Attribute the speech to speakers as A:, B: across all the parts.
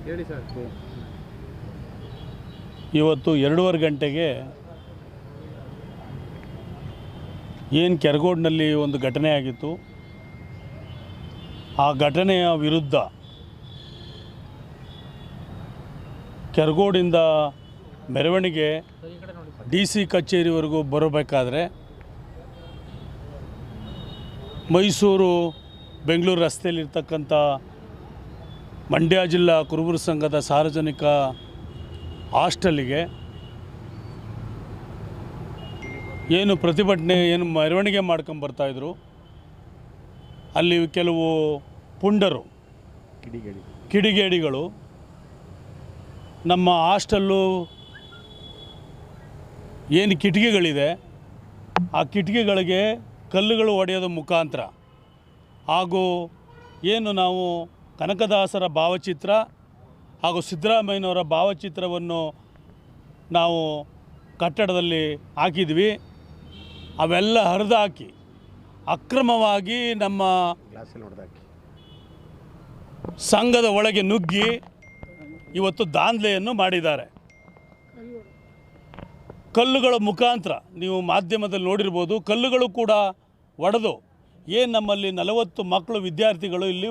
A: ಹೇಳಿ ಸರ್.
B: ಇವತ್ತು 2:30 ಗಂಟೆಗೆ ಏನು ಕೆರಗೋಡಿನಲ್ಲಿ ಒಂದು ಘಟನೆ ಆಗಿತ್ತು. ಆ ಘಟನೆಯ ವಿರುದ್ಧ ಕೆರಗೋಡಿಂದ ಮೆರವಣಿಗೆ DC ಕಚೇರಿವರೆಗೂ ಬರಬೇಕಾದ್ರೆ ಮೈಸೂರು ಬೆಂಗಳೂರು ರಸ್ತೆಯಲ್ಲಿರ್ತಕ್ಕಂಥ ಮಂಡ್ಯ ಜಿಲ್ಲಾ ಕುರುಬರ ಸಂಘದ ಸಾರ್ವಜನಿಕ ಹಾಸ್ಟೆಲ್ಲಿಗೆ ಏನು ಪ್ರತಿಭಟನೆ ಏನು ಮೆರವಣಿಗೆ ಮಾಡ್ಕೊಂಬರ್ತಾಯಿದ್ರು. ಅಲ್ಲಿ ಕೆಲವು ಪುಂಡರು ಕಿಡಿಗೇಡಿಗಳು ನಮ್ಮ ಹಾಸ್ಟೆಲ್ಲು ಏನು ಕಿಟಕಿಗಳಿದೆ ಆ ಕಿಟಕಿಗಳಿಗೆ ಕಲ್ಲುಗಳು ಹೊಡೆಯೋದು ಮುಖಾಂತರ ಹಾಗೂ ಏನು ನಾವು ಕನಕದಾಸರ ಭಾವಚಿತ್ರ ಹಾಗೂ ಸಿದ್ದರಾಮಯ್ಯನವರ ಭಾವಚಿತ್ರವನ್ನು ನಾವು ಕಟ್ಟಡದಲ್ಲಿ ಹಾಕಿದ್ವಿ. ಅವೆಲ್ಲ ಹರಿದಾಕಿ ಅಕ್ರಮವಾಗಿ ನಮ್ಮ ಸಂಘದ ಒಳಗೆ ನುಗ್ಗಿ ಇವತ್ತು ದಾಂಧಲೆಯನ್ನು ಮಾಡಿದ್ದಾರೆ. ಕಲ್ಲುಗಳ ಮುಖಾಂತರ ನೀವು ಮಾಧ್ಯಮದಲ್ಲಿ ನೋಡಿರ್ಬೋದು. ಕಲ್ಲುಗಳು ಕೂಡ ಒಡೆದು ಏನು ನಮ್ಮಲ್ಲಿ 40 ಮಕ್ಕಳು ವಿದ್ಯಾರ್ಥಿಗಳು ಇಲ್ಲಿ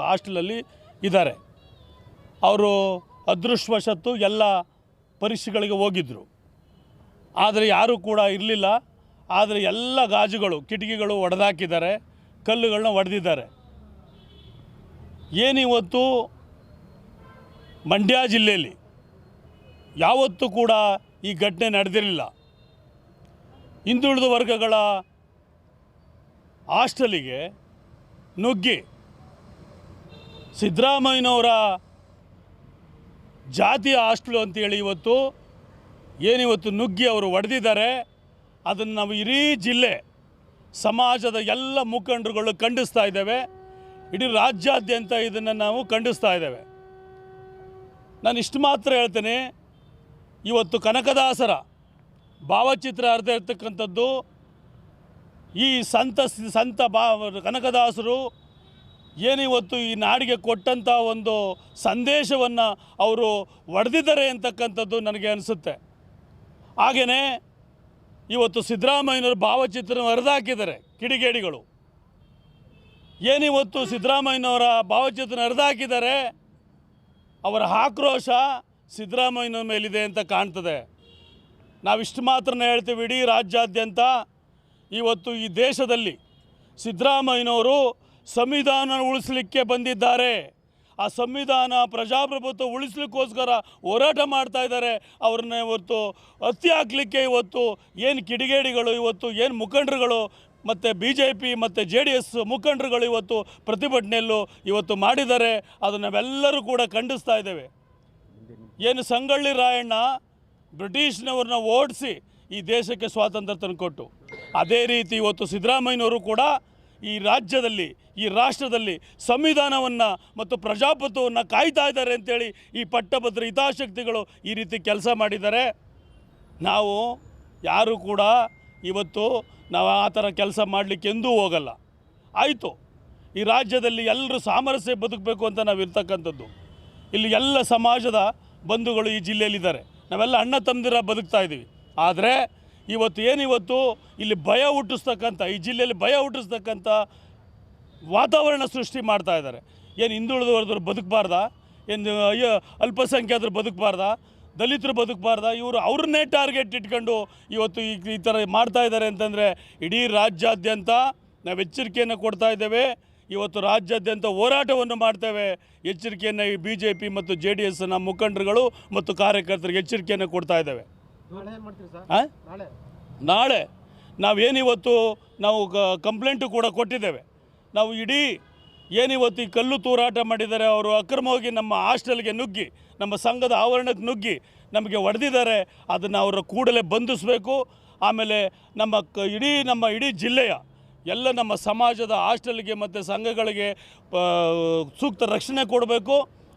B: ಹಾಸ್ಟೆಲಲ್ಲಿ ಇದ್ದಾರೆ. ಅವರು ಅದೃಷ್ಟವಶತ್ತು ಎಲ್ಲ ಪರೀಕ್ಷೆಗಳಿಗೆ ಹೋಗಿದ್ದರು, ಆದರೆ ಯಾರೂ ಕೂಡ ಇರಲಿಲ್ಲ. ಆದರೆ ಎಲ್ಲ ಗಾಜುಗಳು ಕಿಟಕಿಗಳು ಒಡೆದಾಕಿದ್ದಾರೆ, ಕಲ್ಲುಗಳನ್ನ ಒಡೆದಿದ್ದಾರೆ. ಏನಿವತ್ತು ಮಂಡ್ಯ ಜಿಲ್ಲೆಯಲ್ಲಿ ಯಾವತ್ತೂ ಕೂಡ ಈ ಘಟನೆ ನಡೆದಿರಲಿಲ್ಲ. ಹಿಂದುಳಿದ ವರ್ಗಗಳ ಹಾಸ್ಟೆಲಿಗೆ ನುಗ್ಗಿ ಸಿದ್ದರಾಮಯ್ಯನವರ ಜಾತಿಯ ಹಾಸ್ಟೆಲು ಅಂತೇಳಿ ಏನಿವತ್ತು ನುಗ್ಗಿ ಅವರು ಹೊಡೆದಿದ್ದಾರೆ. ಅದನ್ನು ನಾವು ಇಡೀ ಜಿಲ್ಲೆ ಸಮಾಜದ ಎಲ್ಲ ಮುಖಂಡರುಗಳು ಖಂಡಿಸ್ತಾ ಇದ್ದೇವೆ. ಇಡೀ ರಾಜ್ಯಾದ್ಯಂತ ಇದನ್ನು ನಾವು ಖಂಡಿಸ್ತಾ ಇದ್ದೇವೆ. ನಾನು ಇಷ್ಟು ಮಾತ್ರ ಹೇಳ್ತೇನೆ, ಇವತ್ತು ಕನಕದಾಸರ ಭಾವಚಿತ್ರ ಅರ್ಧ ಇರ್ತಕ್ಕಂಥದ್ದು ಈ ಸಂತ ಕನಕದಾಸರು ಏನಿವತ್ತು ಈ ನಾಡಿಗೆ ಕೊಟ್ಟಂಥ ಒಂದು ಸಂದೇಶವನ್ನು ಅವರು ಒಡೆದಿದ್ದಾರೆ ಅಂತಕ್ಕಂಥದ್ದು ನನಗೆ ಅನಿಸುತ್ತೆ. ಹಾಗೆಯೇ ಇವತ್ತು ಸಿದ್ದರಾಮಯ್ಯನವರ ಭಾವಚಿತ್ರವನ್ನು ಹರಿದಾಕಿದ್ದಾರೆ ಕಿಡಿಗೇಡಿಗಳು. ಏನಿವತ್ತು ಸಿದ್ದರಾಮಯ್ಯನವರ ಭಾವಚಿತ್ರ ಹರಿದಾಕಿದ್ದಾರೆ, ಅವರ ಆಕ್ರೋಶ ಸಿದ್ದರಾಮಯ್ಯನ ಮೇಲಿದೆ ಅಂತ ಕಾಣ್ತದೆ. ನಾವಿಷ್ಟು ಮಾತ್ರನೇ ಹೇಳ್ತೀವಿ, ಇಡೀ ರಾಜ್ಯಾದ್ಯಂತ ಇವತ್ತು ಈ ದೇಶದಲ್ಲಿ ಸಿದ್ದರಾಮಯ್ಯನವರು ಸಂವಿಧಾನ ಉಳಿಸಲಿಕ್ಕೆ ಬಂದಿದ್ದಾರೆ. ಆ ಸಂವಿಧಾನ ಪ್ರಜಾಪ್ರಭುತ್ವ ಉಳಿಸ್ಲಿಕ್ಕೋಸ್ಕರ ಹೋರಾಟ ಮಾಡ್ತಾ ಇದ್ದಾರೆ. ಅವ್ರನ್ನ ಇವತ್ತು ಹತ್ಯೆ ಹಾಕಲಿಕ್ಕೆ ಏನು ಕಿಡಿಗೇಡಿಗಳು ಏನು ಮುಖಂಡರುಗಳು ಮತ್ತು BJP ಮತ್ತು JDS ಮುಖಂಡರುಗಳು ಪ್ರತಿಭಟನೆಯಲ್ಲೂ ಮಾಡಿದ್ದಾರೆ. ಅದನ್ನು ನಾವೆಲ್ಲರೂ ಕೂಡ ಖಂಡಿಸ್ತಾ ಇದ್ದೇವೆ. ಏನು ಸಂಗೊಳ್ಳಿ ರಾಯಣ್ಣ ಬ್ರಿಟಿಷ್ನವ್ರನ್ನ ಓಡಿಸಿ ಈ ದೇಶಕ್ಕೆ ಸ್ವಾತಂತ್ರ್ಯ ತಂದುಕೊಟ್ಟು, ಅದೇ ರೀತಿ ಸಿದ್ದರಾಮಯ್ಯನವರು ಕೂಡ ಈ ರಾಜ್ಯದಲ್ಲಿ ಈ ರಾಷ್ಟ್ರದಲ್ಲಿ ಸಂವಿಧಾನವನ್ನು ಮತ್ತು ಪ್ರಜಾಪ್ರಭುತ್ವವನ್ನು ಕಾಯ್ತಾ ಇದ್ದಾರೆ ಅಂತೇಳಿ ಈ ಪಟ್ಟಭದ್ರ ಹಿತಾಸಕ್ತಿಗಳು ಈ ರೀತಿ ಕೆಲಸ ಮಾಡಿದ್ದಾರೆ. ನಾವು ಯಾರೂ ಕೂಡ ನಾವು ಆ ಥರ ಕೆಲಸ ಮಾಡಲಿಕ್ಕೆ ಎಂದೂ ಹೋಗಲ್ಲ. ಆಯಿತು, ಈ ರಾಜ್ಯದಲ್ಲಿ ಎಲ್ಲರೂ ಸಾಮರಸ್ಯ ಬದುಕಬೇಕು ಅಂತ ನಾವು ಇರ್ತಕ್ಕಂಥದ್ದು. ಇಲ್ಲಿ ಎಲ್ಲ ಸಮಾಜದ ಬಂಧುಗಳು ಈ ಜಿಲ್ಲೆಯಲ್ಲಿದ್ದಾರೆ. ನಾವೆಲ್ಲ ಅಣ್ಣ ತಮ್ಮದಿರ ಬದುಕ್ತಾ ಇದ್ದೀವಿ. ಆದರೆ ಇಲ್ಲಿ ಭಯ ಹುಟ್ಟಿಸ್ತಕ್ಕಂಥ, ಈ ಜಿಲ್ಲೆಯಲ್ಲಿ ಭಯ ಹುಟ್ಟಿಸ್ತಕ್ಕಂಥ ವಾತಾವರಣ ಸೃಷ್ಟಿ ಮಾಡ್ತಾ ಇದ್ದಾರೆ. ಏನು ಹಿಂದುಳಿದವರು ಬದುಕಬಾರ್ದಾ? ಏನು ಅಲ್ಪಸಂಖ್ಯಾತರು ಬದುಕಬಾರ್ದಾ? ದಲಿತರು ಬದುಕಬಾರ್ದಾ? ಅವ್ರನ್ನೇ ಟಾರ್ಗೆಟ್ ಇಟ್ಕೊಂಡು ಈ ಥರ ಮಾಡ್ತಾ ಇದ್ದಾರೆ ಅಂತಂದರೆ ಇಡೀ ರಾಜ್ಯಾದ್ಯಂತ ನಾವು ಎಚ್ಚರಿಕೆಯನ್ನು ಕೊಡ್ತಾ ಇದ್ದೇವೆ. ರಾಜ್ಯಾದ್ಯಂತ ಹೋರಾಟವನ್ನು ಮಾಡ್ತೇವೆ. ಎಚ್ಚರಿಕೆಯನ್ನು ಈ BJP ಮತ್ತು JDSನ ಮುಖಂಡರುಗಳು ಮತ್ತು ಕಾರ್ಯಕರ್ತರಿಗೆ ಎಚ್ಚರಿಕೆಯನ್ನು ಕೊಡ್ತಾ ಇದ್ದೇವೆ. ನಾಳೆ ನಾವು ಕಂಪ್ಲೇಂಟು ಕೂಡ ಕೊಟ್ಟಿದ್ದೇವೆ. ನಾವು ಇಡೀ ಈ ಕಲ್ಲು ತೂರಾಟ ಮಾಡಿದ್ದಾರೆ, ಅವರು ಅಕ್ರಮವಾಗಿ ನಮ್ಮ ಹಾಸ್ಟೆಲ್ಗೆ ನುಗ್ಗಿ ನಮ್ಮ ಸಂಘದ ಆವರಣಕ್ಕೆ ನುಗ್ಗಿ ನಮಗೆ ಹೊಡೆದಿದ್ದಾರೆ. ಅದನ್ನು ಅವರ ಕೂಡಲೇ ಬಂಧಿಸಬೇಕು. ಆಮೇಲೆ ನಮ್ಮ ಇಡೀ ಜಿಲ್ಲೆಯ ಎಲ್ಲ ನಮ್ಮ ಸಮಾಜದ ಹಾಸ್ಟೆಲ್ಗೆ ಮತ್ತು ಸಂಘಗಳಿಗೆ ಸೂಕ್ತ ರಕ್ಷಣೆ ಕೊಡಬೇಕು.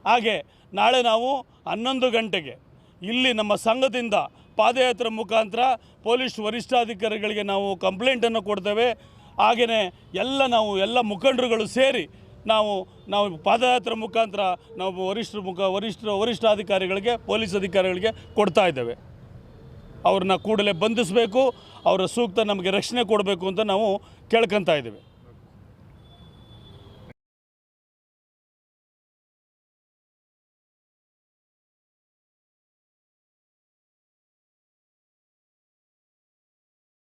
B: ಹಾಗೆ ನಾಳೆ ನಾವು 11 ಗಂಟೆಗೆ ಇಲ್ಲಿ ನಮ್ಮ ಸಂಘದಿಂದ ಪಾದಯಾತ್ರೆ ಮುಖಾಂತರ ಪೊಲೀಸ್ ವರಿಷ್ಠಾಧಿಕಾರಿಗಳಿಗೆ ನಾವು ಕಂಪ್ಲೇಂಟನ್ನು ಕೊಡ್ತೇವೆ. ಹಾಗೆಯೇ ಎಲ್ಲ ಮುಖಂಡರುಗಳು ಸೇರಿ ನಾವು ಪಾದಯಾತ್ರೆ ಮುಖಾಂತರ ನಾವು ವರಿಷ್ಠಾಧಿಕಾರಿಗಳಿಗೆ, ಪೊಲೀಸ್ ಅಧಿಕಾರಿಗಳಿಗೆ ಕೊಡ್ತಾ ಇದ್ದೇವೆ. ಅವ್ರನ್ನ ಕೂಡಲೇ ಬಂಧಿಸಬೇಕು, ಅವರ ಸೂಕ್ತ ನಮಗೆ ರಕ್ಷಣೆ ಕೊಡಬೇಕು ಅಂತ ನಾವು ಕೇಳ್ಕೊತಾ ಇದ್ದೇವೆ.